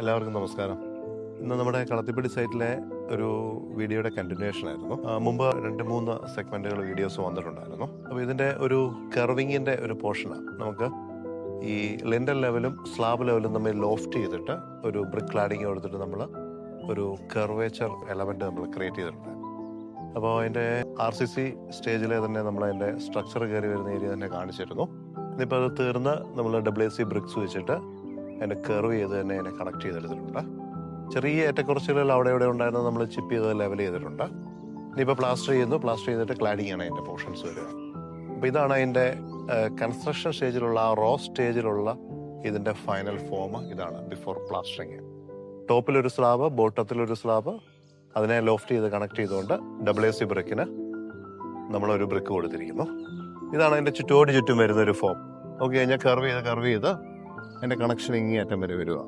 എല്ലാവർക്കും നമസ്കാരം. ഇന്ന് നമ്മുടെ കളത്തിപ്പടി സൈറ്റിലെ ഒരു വീഡിയോയുടെ കണ്ടിന്യൂഷൻ ആയിരുന്നു. മുമ്പ് 2-3 സെഗ്മെന്റുകൾ വീഡിയോസ് വന്നിട്ടുണ്ടായിരുന്നു. അപ്പോൾ ഇതിൻ്റെ ഒരു കർവിങ്ങിൻ്റെ ഒരു പോർഷനാണ്. നമുക്ക് ഈ ലിൻഡൽ ലെവലും സ്ലാബ് ലെവലും തമ്മിൽ ലോഫ്റ്റ് ചെയ്തിട്ട് ഒരു ബ്രിക്ക് ക്ലാഡിങ് കൊടുത്തിട്ട് നമ്മൾ ഒരു കർവേച്ചർ എലമെന്റ് നമ്മൾ ക്രിയേറ്റ് ചെയ്തിട്ടുണ്ട്. അപ്പോൾ അതിൻ്റെ RCC സ്റ്റേജിലെ തന്നെ നമ്മൾ അതിൻ്റെ സ്ട്രക്ചർ കയറി വരുന്ന ഏരിയ തന്നെ കാണിച്ചിരുന്നു. ഇന്നിപ്പോൾ അത് തീർന്ന് നമ്മൾ WC ബ്രിക്സ് വെച്ചിട്ട് അതിൻ്റെ കർവ് ചെയ്ത് തന്നെ അതിനെ കണക്ട് ചെയ്തെടുത്തിട്ടുണ്ട്. ചെറിയ ഏറ്റക്കുറച്ചിലുകൾ അവിടെ ഇവിടെ ഉണ്ടായിരുന്നത് നമ്മൾ ചിപ്പ് ചെയ്ത് ലെവൽ ചെയ്തിട്ടുണ്ട്. ഇനിയിപ്പോൾ പ്ലാസ്റ്റർ ചെയ്യുന്നു. പ്ലാസ്റ്റർ ചെയ്തിട്ട് ക്ലാഡിങ് ആണ് അതിൻ്റെ പോർഷൻസ് വരിക. അപ്പോൾ ഇതാണ് അതിൻ്റെ കൺസ്ട്രക്ഷൻ സ്റ്റേജിലുള്ള ആ റോ സ്റ്റേജിലുള്ള ഇതിൻ്റെ ഫൈനൽ ഫോം. ഇതാണ് ബിഫോർ പ്ലാസ്റ്ററിങ്. ടോപ്പിലൊരു സ്ലാബ്, ബോട്ടത്തിലൊരു സ്ലാബ്, അതിനെ ലോഫ്റ്റ് ചെയ്ത് കണക്ട് ചെയ്തുകൊണ്ട് WC ബ്രിക്കിന് നമ്മളൊരു ബ്രിക്ക് കൊടുത്തിരിക്കുന്നു. ഇതാണ് അതിൻ്റെ ചുറ്റും വരുന്നൊരു ഫോം. ഓക്കെ, കഴിഞ്ഞാൽ കർവ് ചെയ്ത് അതിൻ്റെ കണക്ഷൻ ഇങ്ങേ അറ്റം വരെ വരിക.